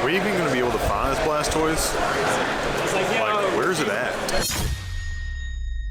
we even going to be able to find this Blastoise? Like, where's it at?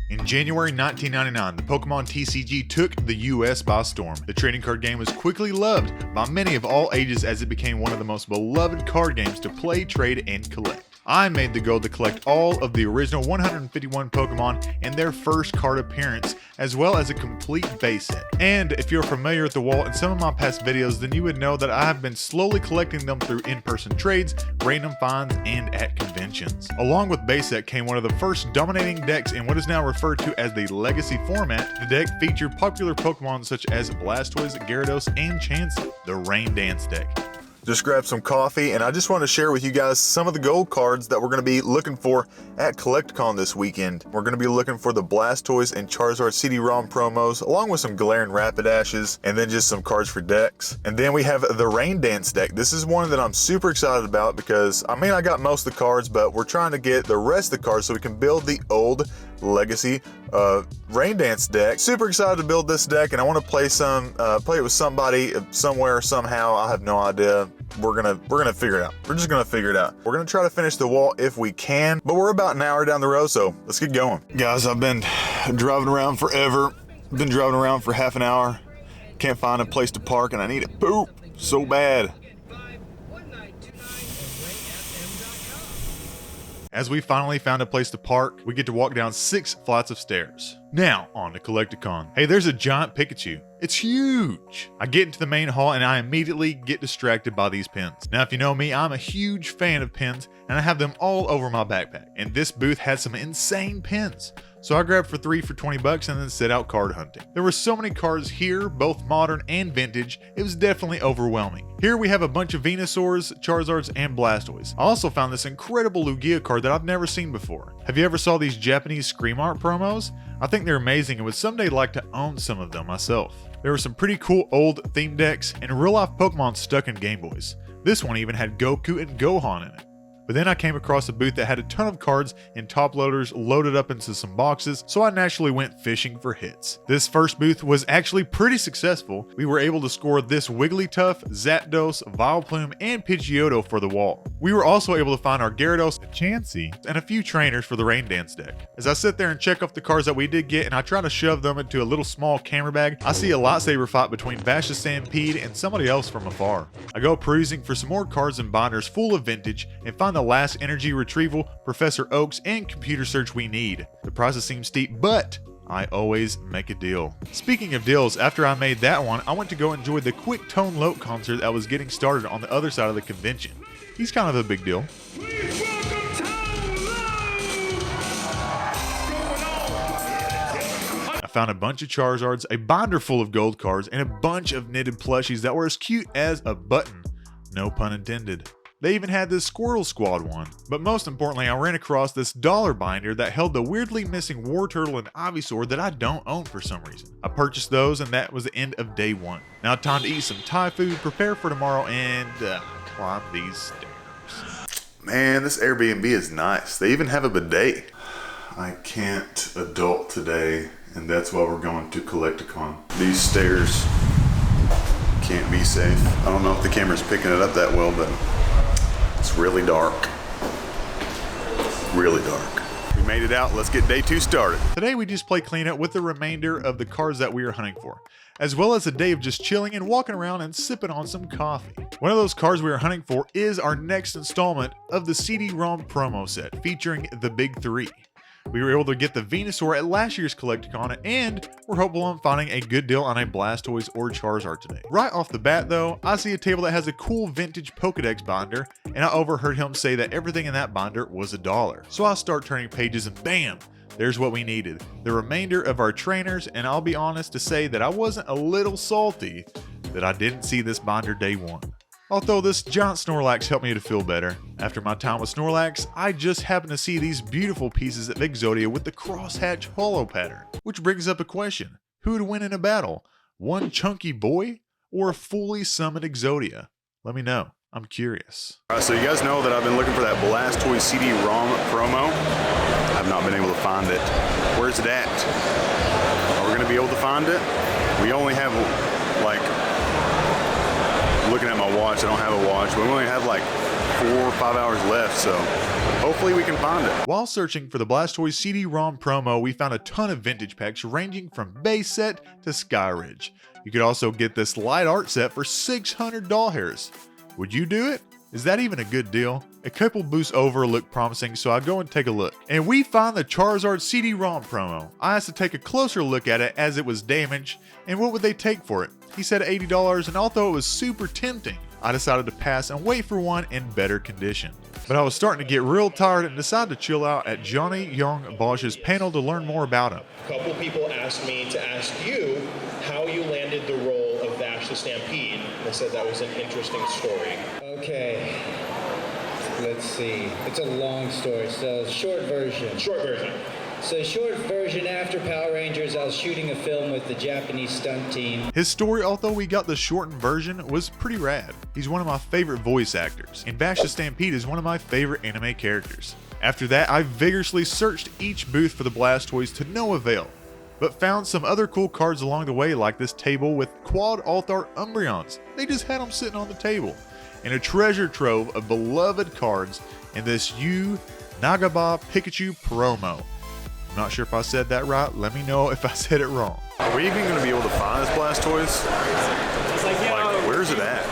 In January 1999, the Pokemon TCG took the US by storm. The trading card game was quickly loved by many of all ages as it became one of the most beloved card games to play, trade, and collect. I made the goal to collect all of the original 151 Pokemon and their first card appearance, as well as a complete base set. And if you're familiar with the wall in some of my past videos, then you would know that I have been slowly collecting them through in-person trades, random finds, and at conventions. Along with base set came one of the first dominating decks in what is now referred to as the Legacy format. The deck featured popular Pokemon such as Blastoise, Gyarados, and Chansey, the Rain Dance deck. Just grabbed some coffee, and I just want to share with you guys some of the gold cards that we're going to be looking for at Collectacon this weekend. We're going to be looking for the Blastoise and Charizard CD-ROM promos, along with some Galarian Rapidashes, and then just some cards for decks. And then we have the Rain Dance deck. This is one that I'm super excited about because, I mean, I got most of the cards, but we're trying to get the rest of the cards so we can build the old Legacy Rain Dance deck. Super excited to build this deck, and I want to play it with somebody, somewhere, somehow. I have no idea. We're gonna figure it out. We're just gonna figure it out. We're gonna try to finish the wall if we can, but we're about an hour down the road, so let's get going. Guys, I've been driving around forever. Been driving around for half an hour. Can't find a place to park, and I need to poop so bad. As we finally found a place to park, we get to walk down 6 flights of stairs. Now, on to Collectacon. Hey, there's a giant Pikachu. It's huge! I get into the main hall and I immediately get distracted by these pins. Now, if you know me, I'm a huge fan of pins and I have them all over my backpack. And this booth had some insane pins. So I grabbed for 3 for 20 bucks and then set out card hunting. There were so many cards here, both modern and vintage, it was definitely overwhelming. Here we have a bunch of Venusaurs, Charizards, and Blastoise. I also found this incredible Lugia card that I've never seen before. Have you ever saw these Japanese Scream Art promos? I think they're amazing and would someday like to own some of them myself. There were some pretty cool old theme decks and real life Pokemon stuck in Game Boys. This one even had Goku and Gohan in it. But then I came across a booth that had a ton of cards and top loaders loaded up into some boxes, so I naturally went fishing for hits. This first booth was actually pretty successful. We were able to score this Wigglytuff, Zapdos, Vileplume, and Pidgeotto for the wall. We were also able to find our Gyarados, Chansey, and a few trainers for the Rain Dance deck. As I sit there and check off the cards that we did get and I try to shove them into a little small camera bag, I see a lightsaber fight between Vasha Stampede and somebody else from afar. I go perusing for some more cards and binders full of vintage and find the last energy retrieval, Professor Oaks, and computer search we need. The prices seem steep, but I always make a deal. Speaking of deals, after I made that one, I went to go enjoy the quick Tone Loc concert that was getting started on the other side of the convention. He's kind of a big deal. I found a bunch of Charizards, a binder full of gold cards, and a bunch of knitted plushies that were as cute as a button. No pun intended. They even had this Squirtle Squad one. But most importantly, I ran across this dollar binder that held the weirdly missing Wartortle and Ivysaur that I don't own for some reason. I purchased those and that was the end of day one. Now time to eat some Thai food, prepare for tomorrow, and climb these stairs. Man, this Airbnb is nice. They even have a bidet. I can't adult today, and that's why we're going to Collectacon. These stairs can't be safe. I don't know if the camera's picking it up that well, but it's really dark. Really dark. We made it out. Let's get day 2 started. Today we just play cleanup with the remainder of the cards that we are hunting for, as well as a day of just chilling and walking around and sipping on some coffee. One of those cards we are hunting for is our next installment of the CD-ROM promo set featuring the big 3. We were able to get the Venusaur at last year's Collectacon, and we're hopeful on finding a good deal on a Blastoise or Charizard today. Right off the bat though, I see a table that has a cool vintage Pokedex binder, and I overheard him say that everything in that binder was $1. So I start turning pages and bam! There's what we needed. The remainder of our trainers, and I'll be honest to say that I wasn't a little salty that I didn't see this binder day 1. Although this giant Snorlax helped me to feel better. After my time with Snorlax, I just happened to see these beautiful pieces of Exodia with the crosshatch holo pattern. Which brings up a question. Who would win in a battle? One chunky boy or a fully summoned Exodia? Let me know. I'm curious. Alright, so you guys know that I've been looking for that Blastoise CD-ROM promo. I've not been able to find it. Where's it at? Are we going to be able to find it? We only have, like, looking at my watch, I don't have a watch, but we only have like 4 or 5 hours left, so hopefully we can find it. While searching for the Blastoise CD-ROM promo, we found a ton of vintage packs ranging from base set to Skyridge. You could also get this light art set for 600 doll hairs. Would you do it? Is that even a good deal? A couple boosts over look promising, so I go and take a look. And we find the Charizard CD-ROM promo. I asked to take a closer look at it as it was damaged, and what would they take for it? He said $80, and although it was super tempting, I decided to pass and wait for one in better condition. But I was starting to get real tired and decided to chill out at Johnny Young Bosch's panel to learn more about him. A couple people asked me to ask you how you landed the role of Vash the Stampede. They said that was an interesting story. Okay, let's see. It's a long story, so short version. Short version. So short version, after Power Rangers, I was shooting a film with the Japanese stunt team. His story, although we got the shortened version, was pretty rad. He's one of my favorite voice actors, and Vash the Stampede is one of my favorite anime characters. After that, I vigorously searched each booth for the Blastoise to no avail, but found some other cool cards along the way, like this table with Quad Althar Umbreons. They just had them sitting on the table, and a treasure trove of beloved cards in this Nagaba Pikachu promo. I'm not sure if I said that right. Let me know if I said it wrong. Are we even going to be able to find this Blastoise? Like, where's it at?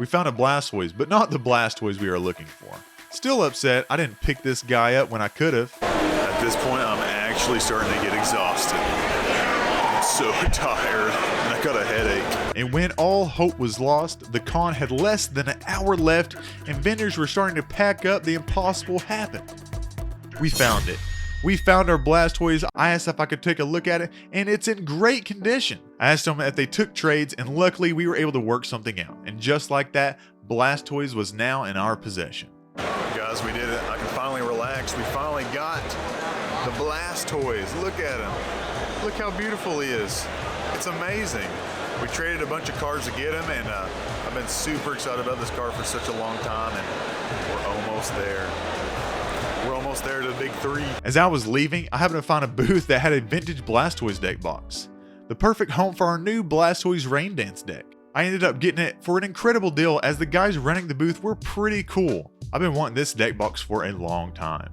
We found a Blastoise, but not the Blastoise we are looking for. Still upset I didn't pick this guy up when I could have. At this point, I'm actually starting to get exhausted. I'm so tired, and I got a headache. And when all hope was lost, the con had less than an hour left, and vendors were starting to pack up. The impossible happened. We found it. We found our Blastoise. I asked if I could take a look at it, and it's in great condition. I asked them if they took trades, and luckily we were able to work something out. And just like that, Blastoise was now in our possession. Guys, we did it. I can finally relax. We finally got the Blastoise. Look at him. Look how beautiful he is. It's amazing. We traded a bunch of cards to get him, and I've been super excited about this card for such a long time, and we're almost there. We're almost there to the big 3. As I was leaving, I happened to find a booth that had a vintage Blastoise deck box. The perfect home for our new Blastoise Rain Dance deck. I ended up getting it for an incredible deal as the guys running the booth were pretty cool. I've been wanting this deck box for a long time.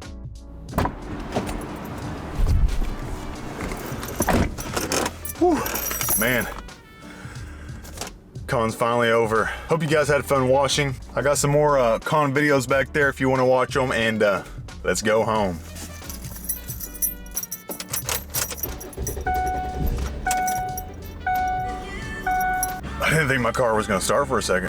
Whew, man. Con's finally over. Hope you guys had fun watching. I got some more con videos back there if you want to watch them, and let's go home. I didn't think my car was going to start for a second.